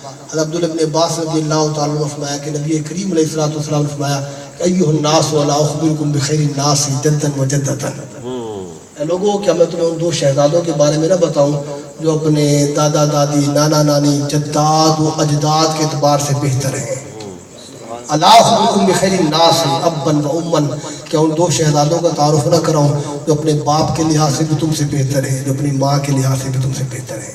حضرت عبداللہ ابن عباس رضی اللہ تعالیٰ عنہ فرمایا کہ نبی کریم علیہ الصلوۃ والسلام نے فرمایا کہ ایھا الناس ولا اخبرکم بخیر الناس جدا وجدتا، اے لوگوں کیا میں تمہیں ان دو شہزادوں کے بارے میں نہ بتاؤں جو اپنے دادا دادی نانا نانی جداد و اجداد کے اعتبار سے بہتر ہیں؟ الا اخبرکم بخیر الناس ابا و اما، کیا ان دو شہزادوں کا تعارف نہ کراؤں جو اپنے باپ کے لحاظ سے بھی تم سے بہتر ہے، جو اپنی ماں کے لحاظ سے بھی تم سے بہتر ہے؟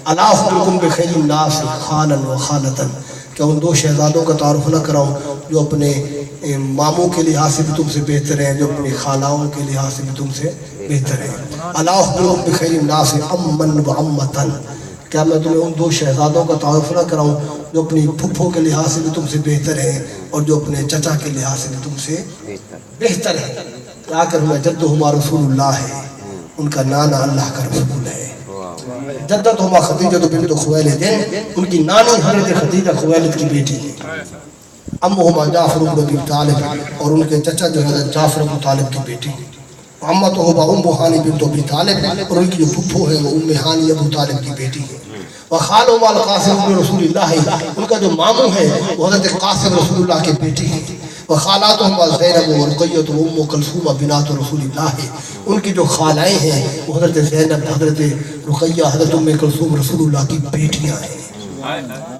الا اخبرکم بخیر الناس خالا و خالتا، کیا ان دو شہزادوں کا تعارف نہ کراؤں جو اپنے ماموں کے لحاظ سے بھی تم سے بہتر ہیں، جو اپنی خالاؤں کے لحاظ سے بھی تم سے بہتر ہیں؟ الا اخبرکم بخیر الناس اما و عمتا، کیا میں تمہیں ان دو شہزادوں کا تعارف نہ کراؤں جو اپنی پھپھو کے لحاظ سے بھی تم سے بہتر ہیں اور جو اپنے چچا کے لحاظ سے بھی تم سے بہتر ہے؟ کیا کروں میں جدہما رسول اللہ ہے، ان کا نانا اللہ کا رسول ہے۔ جدتہما خدیجہ بنت خویلد، ان کی نانی حضرت خدیجہ خویلد کی بیٹی ہے۔ امہما جعفر بن ابی طالب، اور ان کے چچا جو حضرت جعفر بن طالب کی بیٹی ہے۔ عمتہما ام ہانی بنت ابی طالب، اور ان کی جو پھپھو ہے وہ ام ہانی ابو طالب کی بیٹی ہے۔ وخالہما القاسم بن رسول اللہ، ان کا جو ماموں ہے وہ حضرت قاسم رسول اللہ کی بیٹی ہے۔ وخالاتہما زینب و رقیہ و ام کلثوم بنات رسول اللہ، ان کی جو خالائیں ہیں وہ حضرت زینب، حضرت رقیہ، حضرت ام کلثوم رسول اللہ کی بیٹیاں ہیں۔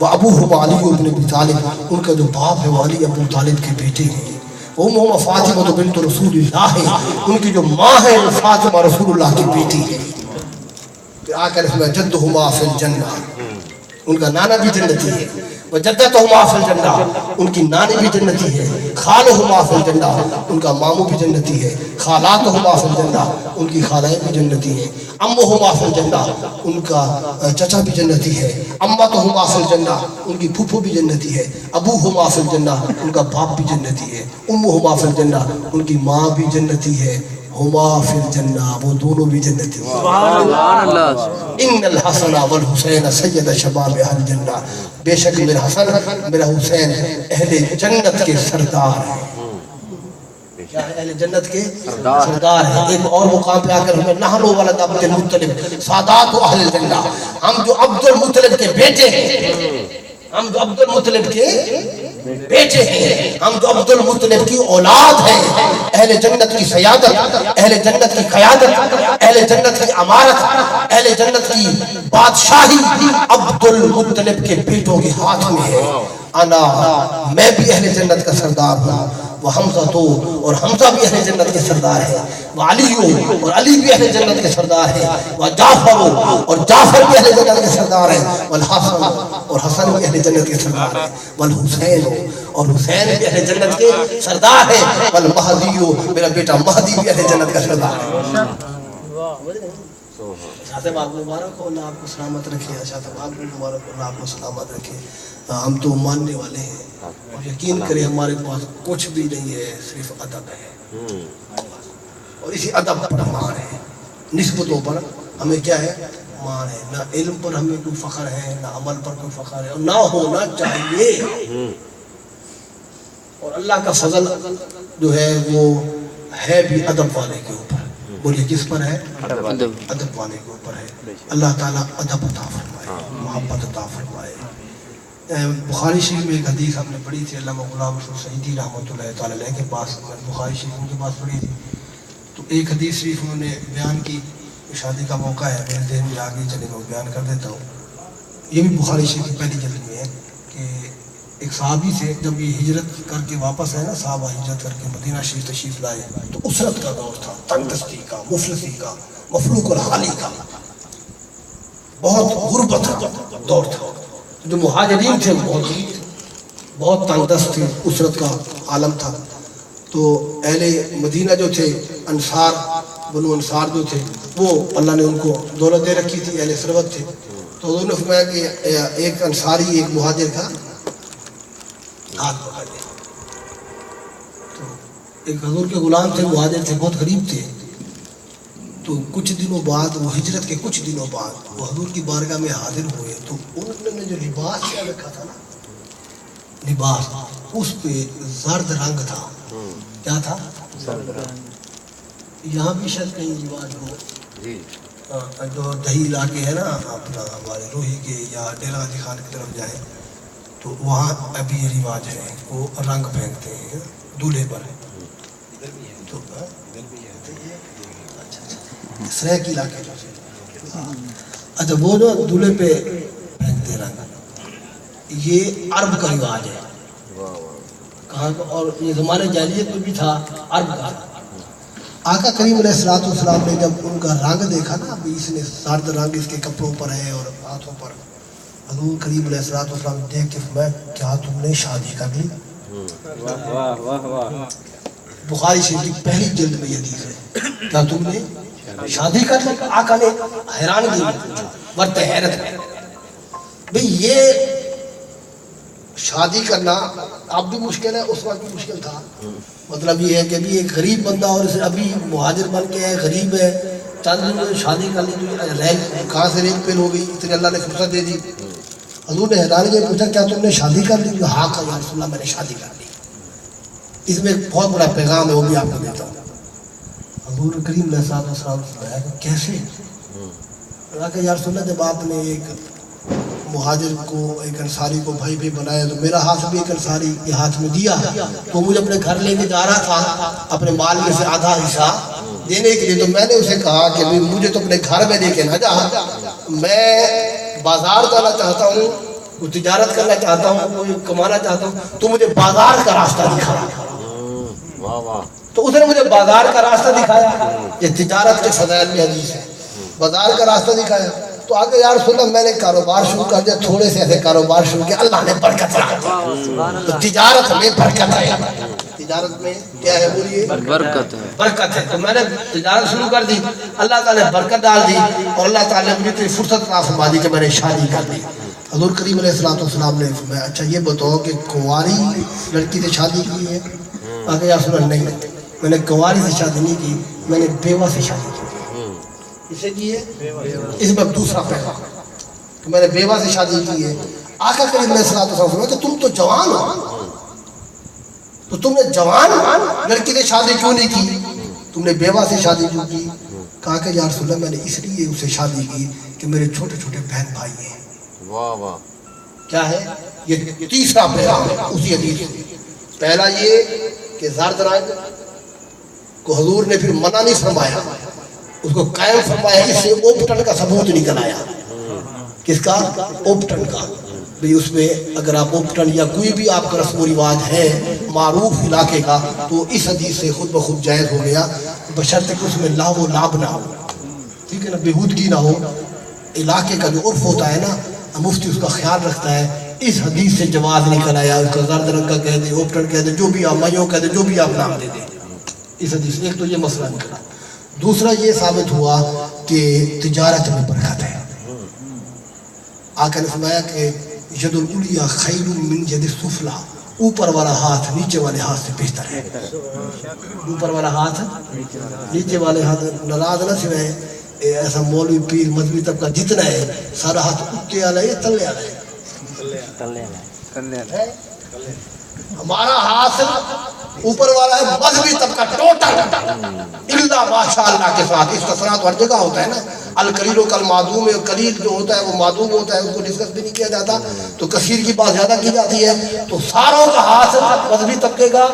وابوہما علی بن ابی طالب، ان کا جو باپ ہے وہ علی ابو طالب کے بیٹے ہیں۔ امہما فاطمہ بنت رسول اللہ، ان کی جو ماں ہے وہ فاطمہ رسول اللہ کی بیٹی ہے۔ آ کر اس میں جدہما فی الجنہ، ان کا نانا بھی جنتی ہے۔ وجدتہما فی الجنہ، ان کی نانی بھی جنتی ہے۔ خالہما فی الجنہ، ان کا ماموں بھی جنتی ہے۔ خالاتہما فی الجنہ، ان کی خالائیں بھی جنتی ہیں۔ امہما فی الجنہ، ان کا چچا بھی جنتی ہے۔ امتہما فی الجنہ، ان کی پھپھو بھی جنتی ہے۔ ابوہما فی الجنہ، ان کا باپ بھی جنتی ہے۔ امہما فی الجنہ، ان کی ماں بھی جنتی ہے۔ ہما فی الجنہ، وہ دونوں بھی جنتی ہیں۔ سبحان اللہ۔ ان الحسن والحسین سید شباب اہل الجنہ، بے شک میرا حسن میرا حسین اہل جنت کے سردار ہیں۔ کیا ہے؟ اہل جنت کے سردار ہیں۔ ایک اور مقام پہ آ کر ہمیں نحن ولد عبد المطلب سادات اہل الجنہ، ہم جو عبد المطلب کے بیٹے ہیں، ہم جو عبد المطلب کے بیٹے ہیں، ہم جو عبد المطلب کی اولاد ہیں، اہل جنت کی سیادت، اہل جنت کی قیادت، اہل جنت کی امارت، اہل جنت کی بادشاہی عبد المطلب کے بیٹوں کے ہاتھ میں ہے۔ انا، میں بھی اہل جنت کا سردار ہوں، وہ حمزہ تو، اور حمزہ بھی اہل جنت کے سردار ہے۔ وہ علی، اور علی بھی اہل جنت کے سردار ہے۔ وہ جعفر، اور جعفر بھی اہل جنت کے سردار ہے۔ والحسن، اور حسن بھی اہل جنت کے سردار ہے۔ والحسین، اور حسین بھی اہل جنت کے سردار ہے۔ والمہدی، میرا بیٹا مہدی بھی اہل جنت کا سردار ہے۔ شاہد آپ مبارک ہو، اللہ آپ کو سلامت رکھے۔ شاہد آپ مبارک ہو، اللہ آپ کو سلامت رکھے۔ ہم تو ماننے والے ہیں اور یقین کریں ہمارے پاس کچھ بھی نہیں ہے، صرف ادب ہے، اور اسی ادب پر مان ہے۔ نسبتوں پر ہمیں کیا ہے؟ مان ہے۔ نہ علم پر ہمیں کوئی فخر ہے، نہ عمل پر کوئی فخر ہے، اور نہ ہونا چاہیے۔ اور اللہ کا فضل جو ہے وہ ہے بھی ادب والے کے اوپر۔ بولیے کس پر ہے؟ ادب والے کے اوپر ہے۔ اللہ تعالیٰ ادب عطا فرمائے، محبت عطا فرمائے۔ بخاری شریف میں ایک حدیث ہم نے پڑھی تھی، علامہ غلام رسول سعیدی رحمۃ اللہ تعالیٰ علیہ کے پاس، بخاری شریف ان کے پاس پڑھی تھی، تو ایک حدیث شریف انہوں نے بیان کی۔ شادی کا موقع ہے، میرے ذہن میں آگے چلے میں بیان کر دیتا ہوں۔ یہ بھی بخاری شریف کی پہلی جلد میں ہے کہ ایک صحابی سے جب یہ ہجرت کر کے واپس آئے نا، صحابہ ہجرت کر کے مدینہ شریف تشریف لائے، تو اسرت کا دور تھا، تنگ دستی کا، مفلسی کا، مفلوق الحالی کا، بہت غربت کا دور تھا۔ جو مہاجرین تھے بہت تنگ دست تھے، اسرت کا عالم تھا۔ تو اہل مدینہ جو تھے، انصار، بنو انصار جو تھے، وہ اللہ نے ان کو دولت دے رکھی تھی، اہل ثروت تھے۔ تو انہوں نے فرمایا کہ ایک انصاری ایک مہاجر کا ہاتھ پکڑ لے۔ تو ایک حضور کے غلام تھے، مہاجر تھے، بہت غریب تھے۔ تو کچھ دنوں بعد، وہ ہجرت کے کچھ دنوں بعد وہ حضور کی بارگاہ میں حاضر ہوئے، تو انہوں نے جو لباس کیا رکھا تھا نا، لباس، اس پہ زرد رنگ تھا۔ کیا تھا؟ یہاں بھی شاید کہیں رواج ہو، جو دہی علاقے ہیں نا اپنا ہمارے روہی کے یا ڈیرہ غازی خان کی طرف جائیں تو وہاں ابھی یہ رواج ہے، وہ رنگ پھینکتے ہیں دولہے پر. تو سریک علاقے اچھا وہ جو دولہے پہ پھینکتے رنگ، یہ عرب کا رواج ہے. کہاں اور یہ زمانے جاہلیت میں بھی تھا، عرب کا. آقا کریم علیہ الصلوۃ والسلام نے جب ان کا رنگ دیکھا نا، ابھی اس نے سرد رنگ اس کے کپڑوں پر ہے اور ہاتھوں پر، حضور کریم علیہ الصلوۃ والسلام دیکھ کے فرمایا کیا تم نے شادی کر لی؟ بخاری شریف کی پہلی جلد میں یہ حدیث ہے، کیا تم نے شادی کر لی؟ آقا نے حیرانگی مرتے حیرت ہے. بھئی یہ شادی کرنا اب بھی مشکل ہے، اس وقت بھی مشکل تھا. مطلب یہ ہے کہ ابھی ایک غریب بندہ اور اسے ابھی مہاجر بن کے ہے، غریب ہے، چند دن میں شادی کر لی تو کہاں سے ریت پیل ہو گئی، اتنی اللہ نے فرصت دے دی. حضور نے حیرانگی پوچھا کیا تم نے شادی کر لی؟ ہاں کہا یا رسول اللہ میں نے شادی کر لی. اس میں ایک بہت بڑا پیغام ہے، وہ بھی آپ کو دیتا ہوں. حضور کریم علیہ السلام نے فرمایا کہ کیسے؟ کہ یا رسول اللہ جب آپ نے ایک مہاجر کو، ایک انصاری کو بھائی بھی بنایا تو میرا ہاتھ بھی ایک انصاری کے ہاتھ میں دیا، تو مجھے اپنے گھر لے کے جا رہا تھا اپنے مال میں سے آدھا حصہ دینے کے لیے. تو میں نے اسے کہا کہ مجھے تو اپنے گھر میں لے کے نہ جا، میں بازار جانا چاہتا ہوں، کوئی تجارت کرنا چاہتا ہوں، کوئی کمانا چاہتا ہوں، تو مجھے بازار کا راستہ دکھا. تو اس نے مجھے بازار کا راستہ دکھایا. یہ تجارت کے فضائل میں حدیث ہے، بازار کا راستہ دکھایا. تو آگے یا رسول اللہ میں نے کاروبار شروع کر دیا، تھوڑے سے ایسے کاروبار شروع کیا، اللہ نے برکت رکھا. تو تجارت میں برکت ہے، تجارت میں کیا ہے بولیے؟ برکت ہے، برکت ہے. تو میں نے تجارت شروع کر دی، اللہ تعالیٰ نے برکت ڈال دی اور اللہ تعالیٰ نے مجھے فرصت عطا فرما دی کہ میں نے شادی کر دی. حضور کریم علیہ السلام نے فرمایا اچھا یہ بتاؤ کہ کنواری لڑکی سے شادی کی ہے؟ آگے یا رسول اللہ نہیں، میں نے کنواری سے شادی نہیں کی، میں نے بیوہ سے شادی کی. اسے کی ہے اس میں دوسرا پیغام کہ میں نے بیوہ سے شادی کی ہے. آقا کریم علیہ السلام فرمایا کہ تم تو جوان ہو، تو تم نے جوان لڑکی سے شادی کیوں نہیں کی، تم نے بیوہ سے شادی کیوں کی؟ کہا کہ یا رسول اللہ میں نے اس لیے اسے شادی کی کہ میرے چھوٹے چھوٹے بہن بھائی ہیں. واہ واہ، کیا ہے یہ تیسرا پیغام اسی حدیث میں. پہلا یہ کہ زرد رنگ کو حضور نے پھر منع نہیں فرمایا، اس کو قائم فرمایا. اس سے اوپٹن کا ثبوت نکل آیا. کس کا؟ اوپٹن کا. بھی اس میں اگر آپ اوپٹن یا کوئی بھی آپ کا رسم و رواج ہے معروف علاقے کا تو اس حدیث سے خود بخود جائز ہو گیا، بشرطے کہ اس میں لاو و لاب نہ ہو. ٹھیک ہے نا، بےہودگی نہ ہو. علاقے کا جو عرف ہوتا ہے نا، مفتی اس کا خیال رکھتا ہے. اس حدیث سے جواز نکل آیا. اس کا زرد رنگ کا کہہ دے، اوپٹن کہہ دے، جو بھی آپ مایوں کہہ دے، جو بھی آپ نام دے دیں. اس حدیث ایک تو یہ مسئلہ نکلا. دوسرا یہ ثابت ہوا کہ تجارت میں برکت ہے. آقا نے فرمایا کہ ید العلیٰ خیر من ید السفلی، اوپر والا ہاتھ نیچے والے ہاتھ سے بہتر ہے. اوپر والا ہاتھ نیچے والے ہاتھ. ناراض نہ سوائے ایسا مولوی پیر مذہبی طبقہ جتنا ہے سارا ہاتھ اوپر والا ہے، تلے والا ہے. ہمارا ہاتھ اوپر والا ہے، مذہبی طبقہ ٹوٹل الا ماشاء اللہ کے ساتھ. اس کا صنعت ہر جگہ ہوتا ہے نا، القلیل و کل معدوم ہے. قلیل جو ہوتا ہے وہ معدوم ہوتا ہے، اس کو ڈسکس بھی نہیں کیا جاتا، تو کثیر کی بات زیادہ کی جاتی ہے. تو ساروں کا ہاتھ مذہبی طبقے کا،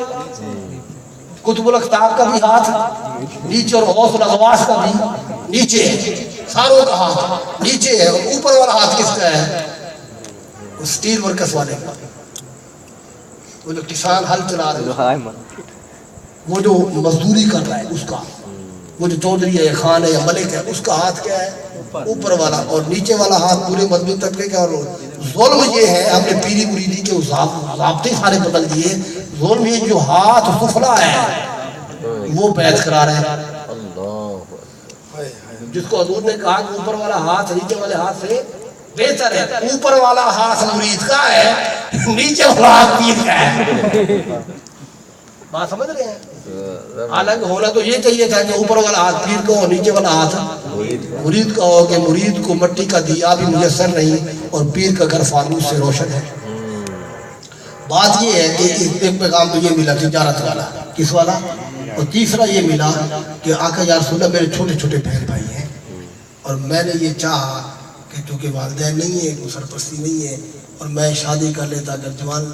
قطب الاقطاب کا بھی ہاتھ نیچے اور غوث الاغواث کا بھی نیچے ہے. ساروں کا ہاتھ نیچے ہے. اور اوپر والا ہاتھ کس کا ہے؟ اسٹیل ورکس والے کا. وہ جو کسان ہل چلا رہے ہیں، وہ جو مزدوری کر رہا ہے اس کا، وہ جو چودھری ہے یا خان ہے یا ملک ہے، اس کا ہاتھ کیا ہے؟ اوپر والا. اور نیچے والا ہاتھ پورے مذہبی طبقے کا. اور ظلم یہ ہے، ہم نے پیری مریدی کے ضابطے سارے بدل دیے. ظلم یہ جو ہاتھ سفلا ہے وہ بیعت کرا رہا ہے. جس کو حضور نے کہا کہ اوپر والا ہاتھ نیچے والے ہاتھ سے بہتر ہے. اوپر والا ہاتھ مرید کا ہے، نیچے والا ہاتھ پیر کا ہے. بات سمجھ رہے ہیں؟ حالانکہ ہونا تو یہ چاہیے تھا کہ اوپر والا ہاتھ پیر کا ہو، نیچے والا ہاتھ مرید کا ہو، کہ مرید کو مٹی کا دیا بھی میسر نہیں اور پیر کا گھر فانوس سے روشن ہے. بات یہ ہے کہ ایک پیغام تو یہ ملا تجارت والا، کس والا؟ اور تیسرا یہ ملا کہ آقا یا رسول اللہ میرے چھوٹے چھوٹے بہن بھائی ہیں. اور میں نے یہ چاہا کہ چونکہ والدین نہیں ہیں، کوئی سرپرستی نہیں ہے، اور میں شادی کر لیتا اگر جوان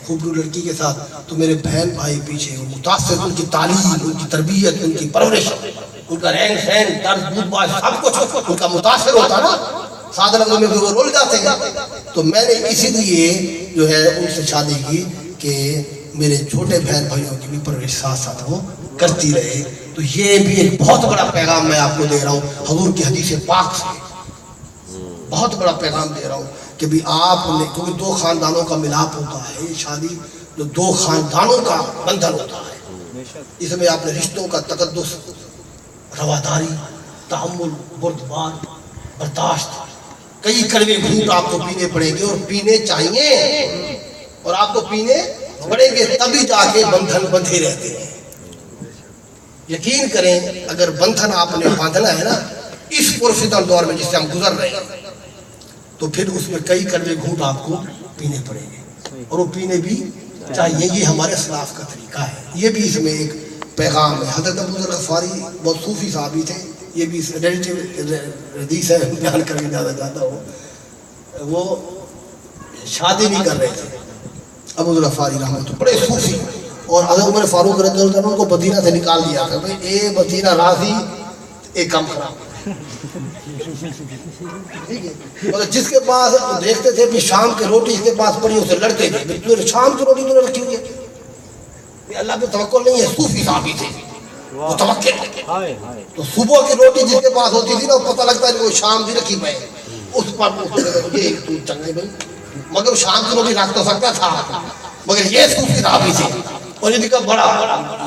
خوبصورت لڑکی کے ساتھ، تو میرے بہن بھائی پیچھے متاثر، ان کی تعلیم، ان کی تربیت، ان کی پرورش، ان کا رہن سہن، طرز بود باش، سب کچھ ان کا متاثر ہوتا نا، سادہ لفظوں میں وہ رول جاتے ہیں. تو میں نے اسی لیے جو ہے ان سے شادی کی کہ میرے چھوٹے بہن بھائیوں کی بھی پرورش ساتھ ساتھ وہ کرتی رہے. تو یہ بھی ایک بہت بڑا پیغام میں آپ کو دے رہا ہوں حضور کی حدیث پاک سے، بہت بڑا پیغام دے رہا ہوں کہ بھی آپ نے، کیونکہ دو خاندانوں کا ملاپ ہوتا ہے، یہ شادی جو دو خاندانوں کا بندھن ہوتا ہے، اس میں آپ نے رشتوں کا تقدس، رواداری، تحمل، بردبار، برداشت، کئی کڑوے گھونٹ آپ کو پینے پڑیں گے، اور پینے چاہیے، اور آپ کو پینے پڑیں گے، تبھی جا کے بندھن بندھے رہتے ہیں. یقین کریں اگر بندھن آپ نے باندھنا ہے نا اس پرفتن دور میں جس سے ہم گزر رہے ہیں، تو پھر اس میں کئی کڑوے گھونٹ آپ کو پینے پڑیں گے، اور وہ پینے بھی چاہیے. یہ ہمارے اسلاف کا طریقہ ہے. یہ بھی اس میں ایک پیغام ہے. حضرت ابو ذر غفاری بہت صوفی صحابی تھے، یہ بھی ریلیٹیو حدیث ہے، بیان کرنے زیادہ چاہتا ہوں. وہ شادی نہیں کر رہے تھے ابو ذر غفاری رحمۃ، بڑے صوفی، اور حضرت عمر فاروق رضی اللہ عنہ کو مدینہ سے نکال دیا تھا، بھائی اے مدینہ راضی ایک کام خراب. مگر جس کے پاس دیکھتے تھے کہ شام کی روٹی اس کے پاس پڑی، اسے لڑتے تھے، شام کی روٹی تو رکھی ہوئی ہے، اللہ پہ توکل نہیں ہے. صوفی صحابی تھے، وہ توکل، تو صبح کی روٹی جس کے پاس ہوتی تھی نا، پتہ لگتا ہے کہ وہ شام کی رکھی پہ اس پر یہ چنگے بھائی، مگر شام کی روٹی رکھ تو سکتا تھا، مگر یہ صوفی صحابی تھے، اور ان کا بڑا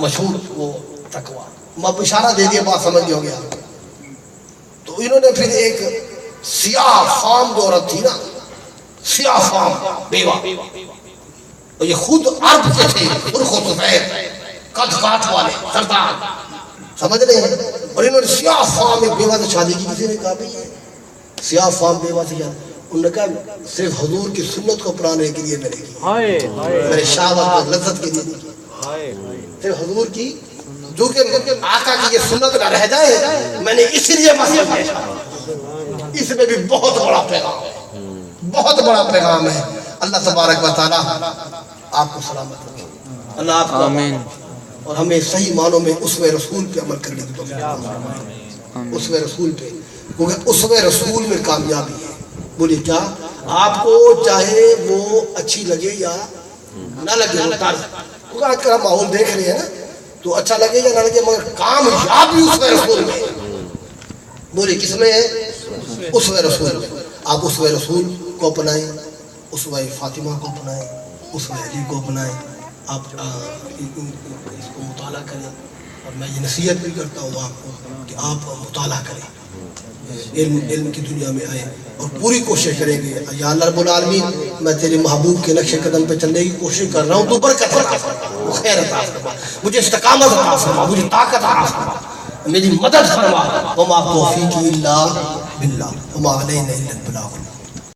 مشہور وہ تقویٰ. میں اشارہ دے دیا، بات سمجھ ہو گیا. تو انہوں نے پھر ایک سیاہ فام جو عورت تھی نا، سیاہ فام بیوہ، اور یہ خود عرب کے تھے، سرخ و سفید، قد کاٹ والے سردار، سمجھ رہے ہیں، اور انہوں نے سیاہ فام ایک بیوہ سے شادی کی. کسی نے کہا بھئی سیاہ فام بیوہ سے شادی، انہوں نے کہا صرف حضور کی سنت کو اپنانے کے لیے میں نے کی، میرے شہوت اور لذت کے لیے نہیں کی، صرف حضور کی، جو کہ آقا کی یہ سنت نہ رہ جائے، میں نے اسی لیے مسئلہ پیشا. اس میں بھی بہت بڑا پیغام ہے، بہت بڑا پیغام ہے. اللہ تبارک و تعالی آپ کو سلامت رکھے، اللہ آپ کو آمین، اور ہمیں صحیح معنوں میں اسوہ رسول پہ عمل کرنے کی توفیق عطا، اسوہ رسول پہ، کیونکہ اسوہ رسول میں کامیابی ہے. بولیے کیا؟ آپ کو چاہے وہ اچھی لگے یا نہ لگے، وہ طرز، کیونکہ آج کل ہم ماحول دیکھ رہے ہیں نا، تو اچھا لگے یا نہ لگے، مگر کامیابی اسوہ رسول میں. بولیے کس میں ہے؟ اسوہ رسول میں. آپ اسوہ رسول کو اپنائیں، اسوہ فاطمہ کو اپنائیں، اسوہ علی کو اپنائیں. آپ اس کو مطالعہ کریں، اور میں یہ نصیحت بھی کرتا ہوں آپ کو کہ آپ مطالعہ کریں، علم کی دنیا میں آئیں، اور پوری کوشش کریں گے. یا اللہ رب العالمین، میں تیرے محبوب کے نقش قدم پہ چلنے کی کوشش کر رہا ہوں، تو برکت عطا فرما، خیر عطا فرما، مجھے استقامت عطا فرما، مجھے طاقت عطا فرما، میری مدد فرما. وما توفیقی الا باللہ وما علینا الا البلاغ.